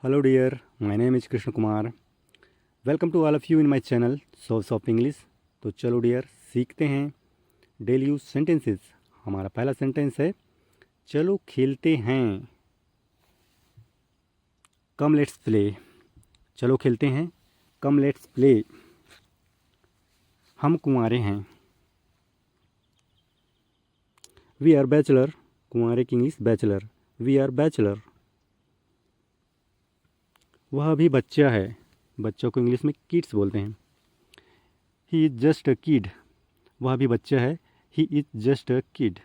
Hello dear, my name is Krishna Kumar. Welcome to all of you in my channel Source of English. तो चलो dear सीखते हैं daily use sentences. हमारा पहला sentence है चलो खेलते हैं। Come let's play. चलो खेलते हैं, कम लेट्स प्ले। हम कुंवारे हैं। We are bachelor. कुंवारे की English bachelor. We are bachelor. वह अभी बच्चा है। बच्चों को इंग्लिश में किड्स बोलते हैं। He is just a kid. वह भी बच्चा है। He is just a kid.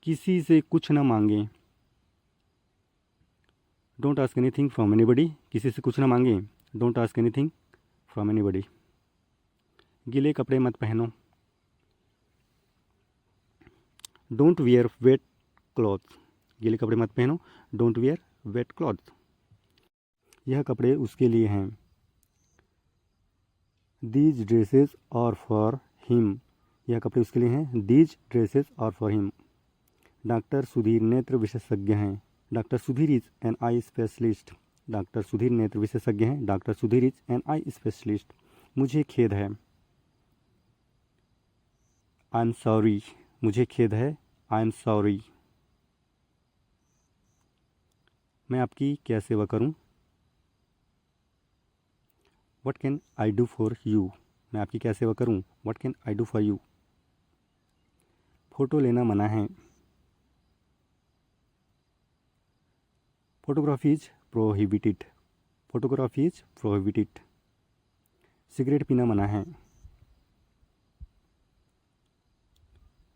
किसी से कुछ न मांगें। Don't ask anything from anybody. किसी से कुछ न मांगें। Don't ask anything from anybody. गीले कपड़े मत पहनो। Don't wear wet cloth. गीले कपड़े मत पहनो। Don't wear wet cloth. यह कपड़े उसके लिए हैं। These dresses are for him. यह कपड़े उसके लिए हैं। These dresses are for him. Doctor Sudhir नेत्र विशेषज्ञ हैं। Doctor Sudhir is an eye specialist. Doctor Sudhir नेत्र विशेषज्ञ हैं। Doctor Sudhir is an eye specialist. मुझे खेद है। I am sorry. मुझे खेद है। I am sorry. मैं आपकी क्या सेवा करूं? What can I do for you. मैं आपकी क्या सेवा करूं? What can I do for you. Photo लेना मना है। Photography is prohibited. Photography is prohibited. Cigarette पीना मना है।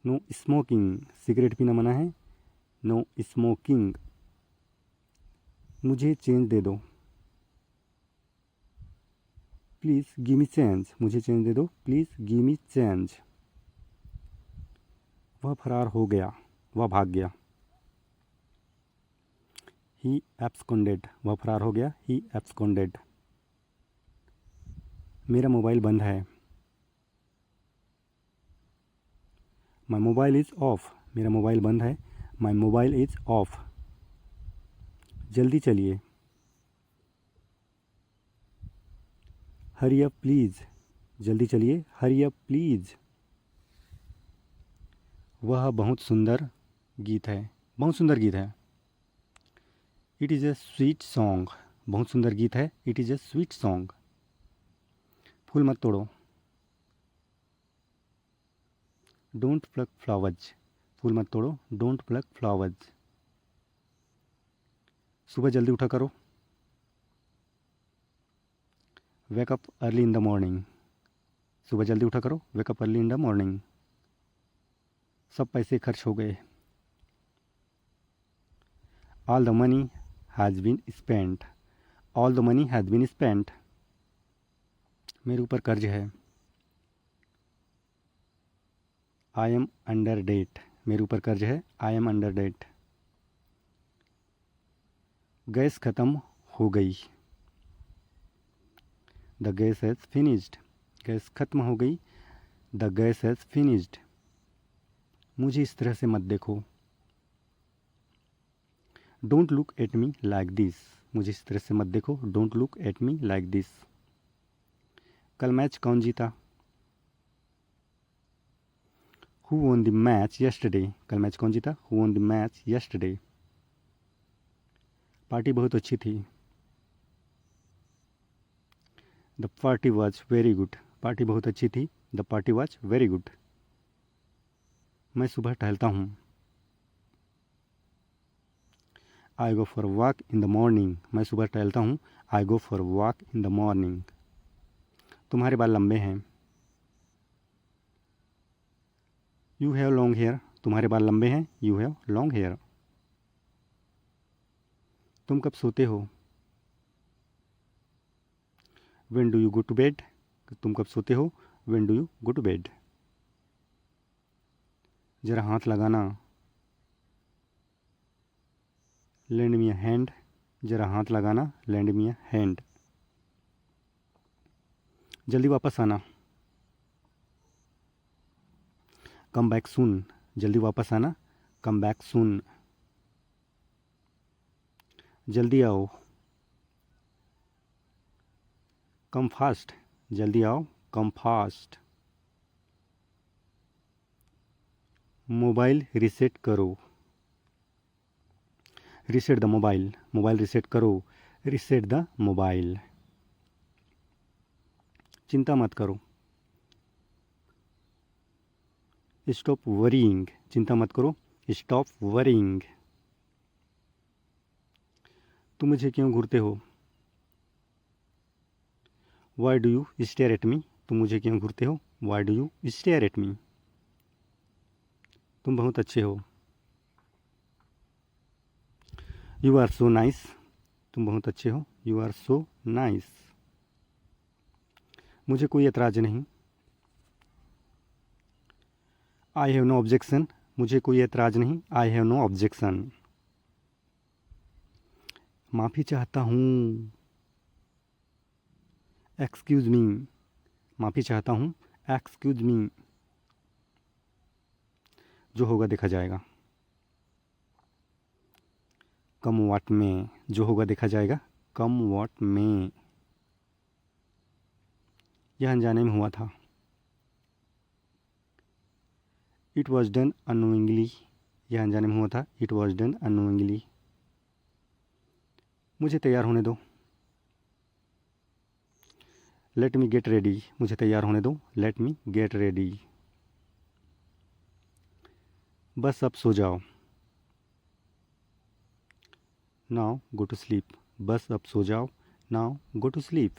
No smoking. सिगरेट पीना मना है। No smoking. मुझे चेंज दे दो। Please give me change. मुझे चेंज दे दो। Please give me change. वह फरार हो गया। वह भाग गया। He absconded. वह फरार हो गया। He absconded. मेरा मोबाइल बंद है। My mobile is off. मेरा मोबाइल बंद है। My mobile is off. जल्दी चलिए। Hurry up please. जल्दी चलिए। Hurry up please. वह बहुत सुंदर गीत है। बहुत सुंदर गीत है। It is a sweet song. बहुत सुंदर गीत है। It is a sweet song. फूल मत तोड़ो। Don't pluck flowers. फूल मत तोड़ो। Don't pluck flowers. सुबह जल्दी उठा करो। Wake up early in the morning. सुबह जल्दी उठा करो। Wake up early in the morning. सब पैसे खर्च हो गए। All the money has been spent. All the money has been spent. मेरे ऊपर कर्ज है। I am under debt. मेरे ऊपर कर्ज है। I am under debt. Gas ख़त्म हो गई। The gas has finished. Gas ख़त्म हो गई। The gas has finished. मुझे इस तरह से मत देखो। Don't look at me like this. मुझे इस तरह से मत देखो। Don't look at me like this. कल मैच कौन जीता? Who won the match yesterday. कल मैच कौन जीता? Who won the match yesterday. Party बहुत अच्छी थी। The party was very good. Party बहुत अच्छी थी। The party was very good. मैं सुबह टहलता हूँ। I go for walk in the morning. मैं सुबह टहलता हूँ। I go for walk in the morning. तुम्हारे बाल लंबे हैं। You have long hair. तुम्हारे बाल लंबे हैं। You have long hair. तुम कब सोते हो? When do you go to bed. तुम कब सोते हो? When do you go to bed. ज़रा हाथ लगाना। Lend me a hand. ज़रा हाथ लगाना। Lend me a hand. जल्दी वापस आना। Come back soon. जल्दी वापस आना। Come back soon. जल्दी आओ, कम फास्ट, जल्दी आओ, कम फास्ट। मोबाइल रीसेट करो, reset the mobile, mobile reset करो, रीसेट द मोबाइल। चिंता मत करो, स्टॉप वरीइंग, चिंता मत करो, स्टॉप वरीइंग। तुम मुझे क्यों घूरते हो, why do you stare at me, तुम मुझे क्यों घूरते हो, why do you stare at me. तुम बहुत अच्छे हो, यू आर सो नाइस, तुम बहुत अच्छे हो, यू आर सो नाइस। मुझे कोई एतराज़ नहीं, आई हैव नो ऑब्जेक्शन, मुझे कोई एतराज़ नहीं, आई हैव नो ऑब्जेक्शन। माफ़ी चाहता हूँ, एक्सक्यूज़ मी, माफ़ी चाहता हूँ, एक्सक्यूज़ मी। जो होगा देखा जाएगा, कम वाट में, जो होगा देखा जाएगा, कम वाट में। यह अनजाने में हुआ था, इट वॉज डन अनोइंगली, यह अनजाने में हुआ था, इट वॉज डन अनोइंगली। मुझे तैयार होने दो, लेट मी गेट रेडी, मुझे तैयार होने दो, लेट मी गेट रेडी। बस अब सो जाओ, नाउ गो टू स्लीप, बस अब सो जाओ, नाउ गो टू स्लीप।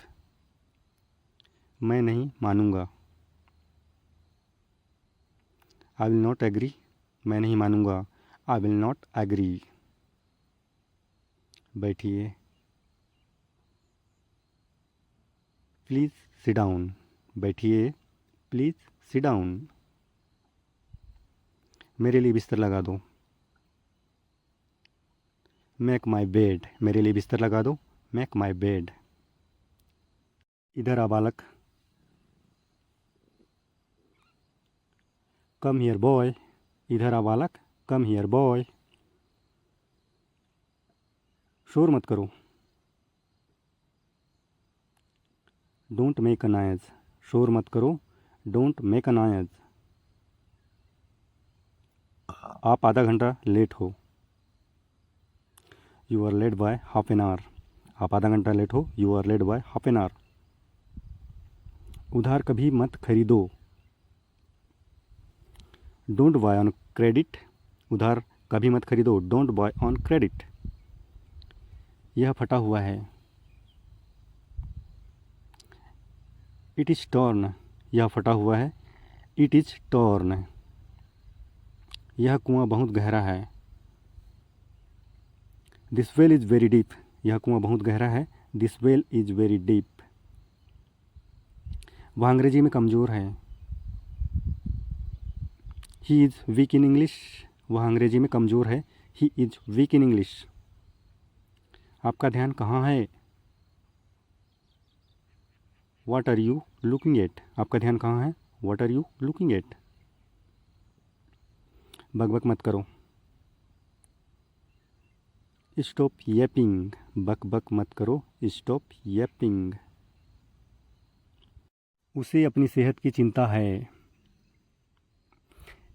मैं नहीं मानूंगा, आई विल नॉट एग्री, मैं नहीं मानूंगा, आई विल नॉट एग्री। बैठिए, प्लीज़ सिट डाउन, बैठिए, प्लीज़ सिट डाउन। मेरे लिए बिस्तर लगा दो, मेक माई बेड, मेरे लिए बिस्तर लगा दो, मेक माई बेड। इधर आ बालक, कम हियर बॉय, इधर आ बालक, कम हियर बॉय। शोर मत करो, डोंट मेक अ नॉइज़, शोर मत करो, डोंट मेक अ नॉइज़। आप आधा घंटा लेट हो, you are late by half an hour, आप आधा घंटा लेट हो, you are late by half an hour. उधार कभी मत खरीदो, डोंट बाय ऑन क्रेडिट, उधार कभी मत खरीदो, डोंट बाय ऑन क्रेडिट। यह फटा हुआ है, इट इज़ टॉर्न, यह फटा हुआ है, इट इज़ टॉर्न। यह कुआं बहुत गहरा है, this well is very deep, यह कुआं बहुत गहरा है, this well is very deep. वह अंग्रेजी में कमज़ोर है, he is weak in English, वह अंग्रेजी में कमज़ोर है, he is weak in English. आपका ध्यान कहाँ है, what are you looking at, आपका ध्यान कहाँ है, what are you looking at. बक मत करो, स्टॉप येपिंग, बक मत करो, स्टॉप येपिंग। उसे अपनी सेहत की चिंता है,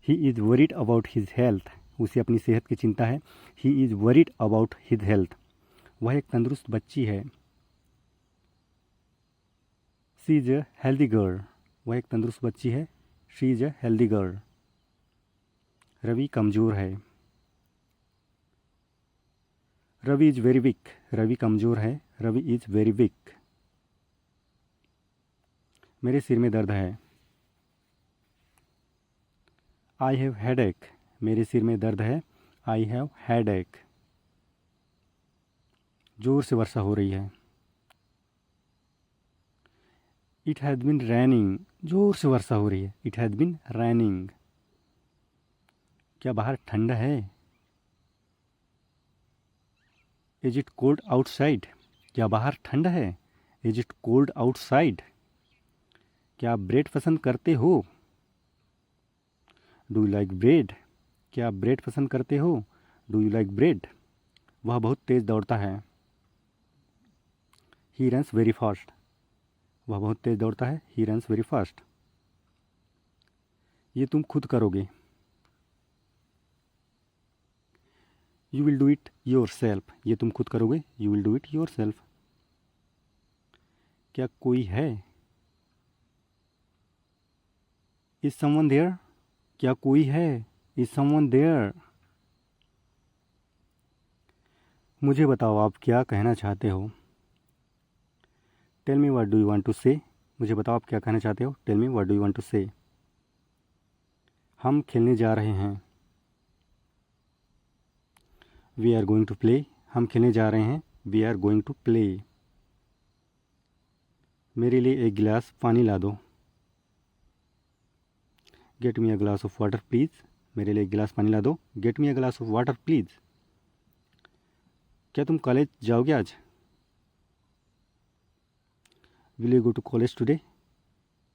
he is worried about his health, उसे अपनी सेहत की चिंता है, he is worried about his health. वह एक तंदुरुस्त बच्ची है, she is a healthy girl, वह एक तंदुरुस्त बच्ची है, she is a healthy girl. Ravi कमज़ोर है, Ravi is very weak, Ravi कमज़ोर है, रवि इज़ वेरी वीक। मेरे सिर में दर्द है, आई हैव हेडेक, मेरे सिर में दर्द है, आई हैव हेडेक। ज़ोर से वर्षा हो रही है, इट हैज़ बिन रैनिंग, ज़ोर से वर्षा हो रही है, इट हैज़ बिन रैनिंग। क्या बाहर ठंड है, इज इट कोल्ड आउटसाइड, क्या बाहर ठंड है, इज इट कोल्ड आउटसाइड। क्या आप ब्रेड पसंद करते हो, डू यू लाइक ब्रेड, क्या आप ब्रेड पसंद करते हो, डू यू लाइक ब्रेड। वह बहुत तेज़ दौड़ता है। ही रन्स वेरी फास्ट, वह बहुत तेज़ दौड़ता है। He runs very fast. ये तुम खुद करोगे। You will do it yourself, ये तुम खुद करोगे। You will do it yourself. क्या कोई है? इज समवन देयर, क्या कोई है? Is someone there. मुझे बताओ आप क्या कहना चाहते हो। Tell me what do you want to say, मुझे बताओ आप क्या कहना चाहते हो। Tell me what do you want to से। हम खेलने जा रहे हैं। We are going to play, हम खेलने जा रहे हैं। We are going to play. मेरे लिए एक गिलास पानी ला दो। Get me a glass of water please, मेरे लिए एक गिलास पानी ला दो। Get me a glass of water please. क्या तुम कॉलेज जाओगे आज? Will you go to college today,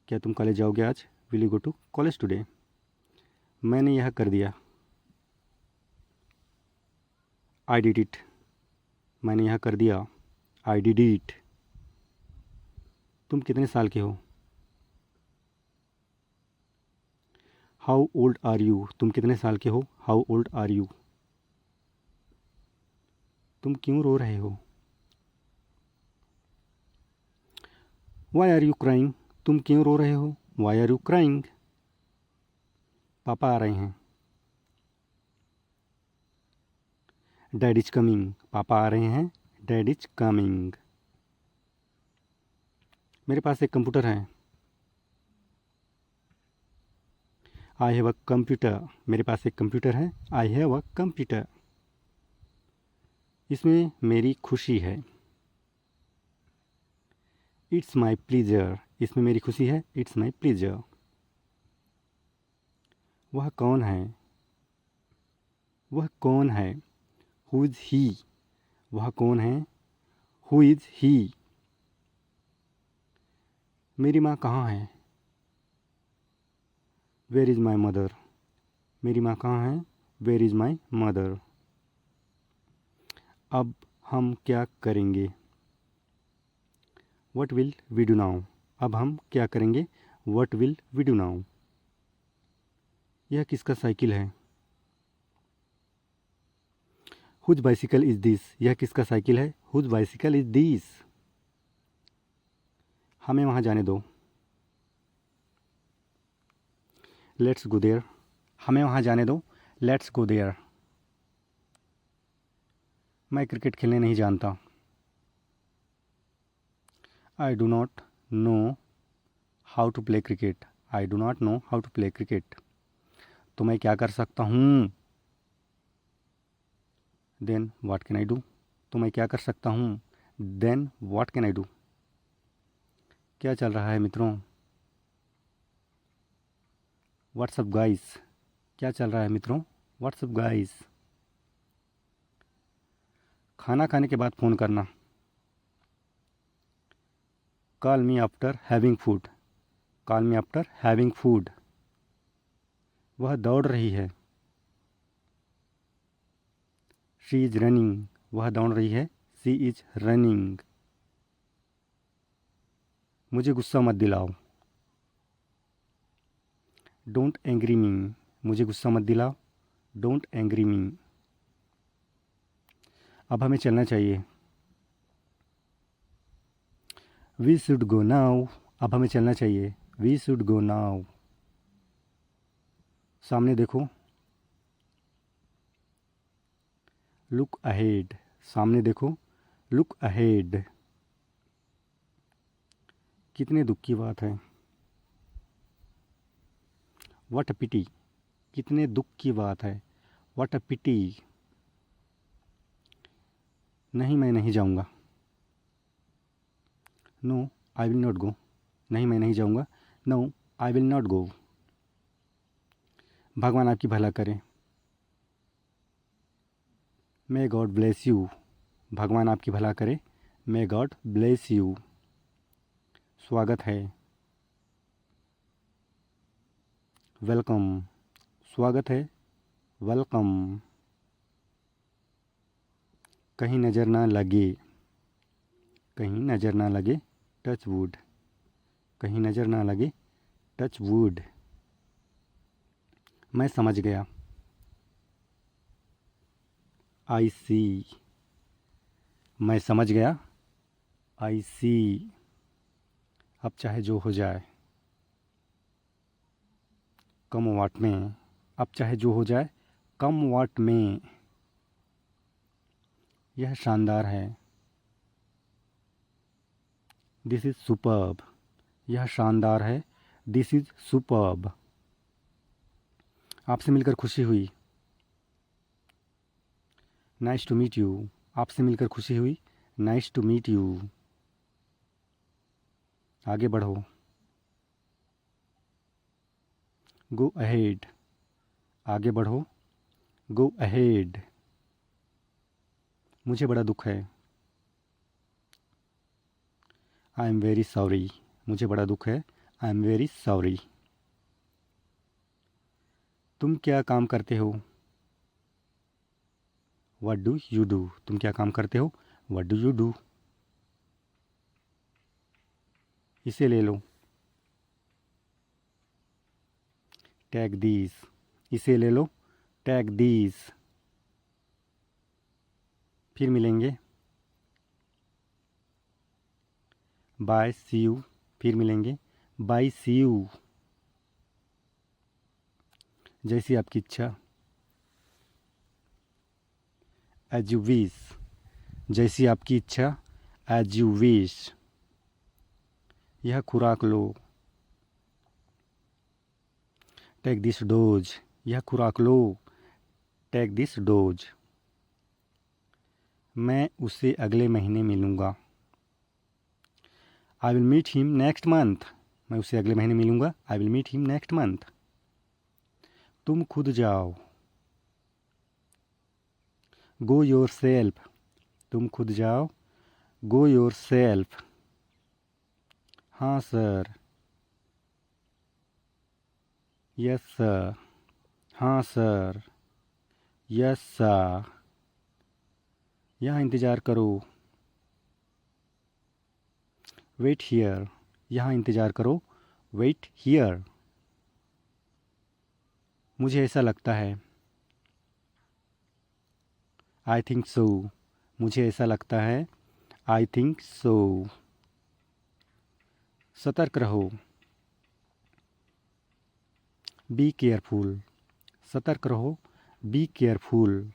क्या तुम कॉलेज जाओगे आज? Will you go to college today. मैंने यह कर दिया। आई डिड इट, मैंने यह कर दिया। I did it. तुम कितने साल के हो? हाउ ओल्ड आर यू, तुम कितने साल के हो? How old are you. तुम क्यों रो रहे हो? वाई आर यू क्राइंग, तुम क्यों रो रहे हो? Why are you crying. पापा आ रहे हैं। डैड इज कमिंग, पापा आ रहे हैं। Dad is coming. मेरे पास एक कंप्यूटर है। आई हैव अ कंप्यूटर, मेरे पास एक कंप्यूटर है। I have a computer. इसमें मेरी खुशी है। इट्स माई प्लीजर, इसमें मेरी खुशी है। It's my pleaser. वह कौन है? वह कौन है? हु इज़ ही, वह कौन है? हु इज़ ही। मेरी माँ कहाँ है? वेयर इज़ माई मदर, मेरी माँ कहाँ है? Where is my mother. अब हम क्या करेंगे? What will we do now, अब हम क्या करेंगे? What will we do now. यह किसका साइकिल है? हुज बाइसिकल इज़ दिस, यह किसका साइकिल है? Whose bicycle is this. हमें वहाँ जाने दो। लेट्स गो देयर, हमें वहाँ जाने दो। Let's go there. मैं क्रिकेट खेलने नहीं जानता। I do not know how to play cricket, I do not know how to play cricket. तो मैं क्या कर सकता हूँ? Then what can I do, तो मैं क्या कर सकता हूँ? Then what can I do. क्या चल रहा है मित्रों? व्हाट्सअप गाइस, क्या चल रहा है मित्रों? WhatsApp guys. खाना खाने के बाद फ़ोन करना। Call me after having food, call me after having food. वह दौड़ रही है। शी इज़ रनिंग, वह दौड़ रही है। She is running. मुझे गुस्सा मत दिलाओ। डोंट एंग्री मी, मुझे गुस्सा मत दिलाओ। डोंट एंग्री मी। अब हमें चलना चाहिए। वी शुड गो नाउ, अब हमें चलना चाहिए। We should go now. सामने देखो। लुक अहेड, सामने देखो। Look ahead. कितने दुख की बात है। व्हाट अ पिटी, कितने दुख की बात है। What a pity. नहीं मैं नहीं जाऊंगा। No I will not go, नहीं मैं नहीं जाऊंगा। No I will not go. भगवान आपकी भला करे। मे गॉड ब्लेस यू, भगवान आपकी भला करे। May God bless you. स्वागत है। वेलकम, स्वागत है। वेलकम। कहीं नज़र ना लगे, कहीं नज़र ना लगे, टच वुड, कहीं नज़र ना लगे, टच वुड। मैं समझ गया, आई सी, मैं समझ गया, आई सी। अब चाहे जो हो जाए, कम वाट में, अब चाहे जो हो जाए कम वाट में। यह शानदार है, दिस इज़ सुपर्ब, यह शानदार है, दिस इज़ सुपर्ब। आपसे मिलकर खुशी हुई, नाइस टू मीट यू, आपसे मिलकर खुशी हुई, नाइस टू मीट यू। आगे बढ़ो, गो अहेड, आगे बढ़ो, गो अहेड। मुझे बड़ा दुख है, आई एम वेरी सॉरी, मुझे बड़ा दुख है, आई एम वेरी सॉरी। तुम क्या काम करते हो, व्हाट डू यू डू, तुम क्या काम करते हो, व्हाट डू यू डू। इसे ले लो, टेक दीज, इसे ले लो, टेक दीज। फिर मिलेंगे, बाय सी यू, फिर मिलेंगे, बाय सी यू। जैसी आपकी इच्छा, एज यू विश, जैसी आपकी इच्छा, एज यू विश। यह खुराक लो, टेक दिस डोज, यह खुराक लो, टेक दिस डोज। मैं उससे अगले महीने मिलूँगा, I will meet him next month, मैं उससे अगले महीने मिलूँगा, I will meet him next month. तुम खुद जाओ, गो योर सेल्फ, तुम खुद जाओ, गो योर सेल्फ। हाँ सर, यस सर, हाँ सर, यस सर। यहाँ इंतज़ार करो, वेट हियर, यहाँ इंतज़ार करो, वेट हियर। मुझे ऐसा लगता है, आई थिंक सो, मुझे ऐसा लगता है, आई थिंक सो। सतर्क रहो, बी केयरफुल, सतर्क रहो, बी केयरफुल।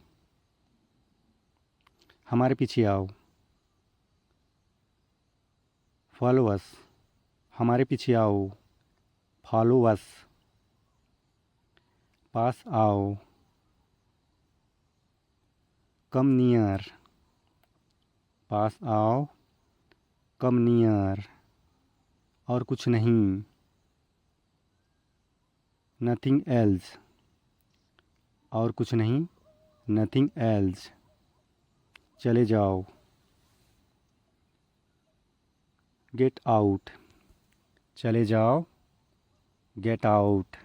हमारे पीछे आओ, फॉलो अस, हमारे पीछे आओ, फॉलो अस। पास आओ, कम नियर, पास आओ, कम नियर। और कुछ नहीं, नथिंग एल्स, और कुछ नहीं, नथिंग एल्स। चले जाओ, गेट आउट, चले जाओ, गेट आउट।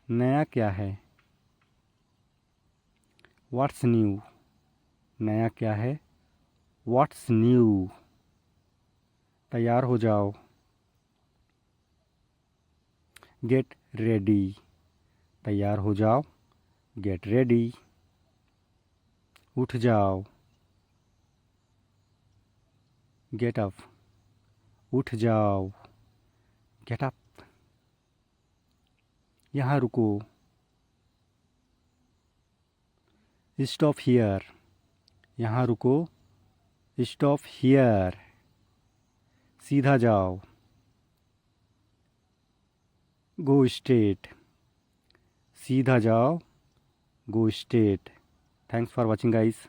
नया क्या है, व्हाट्स न्यू, नया क्या है, व्हाट्स न्यू। तैयार हो जाओ, गेट रेडी, तैयार हो जाओ, गेट रेडी। उठ जाओ, गेट अप, उठ जाओ, गेट अप। यहाँ रुको, स्टॉप हियर, यहाँ रुको, स्टॉप हियर। सीधा जाओ, गो स्ट्रेट, सीधा जाओ, go straight. Thanks for watching guys.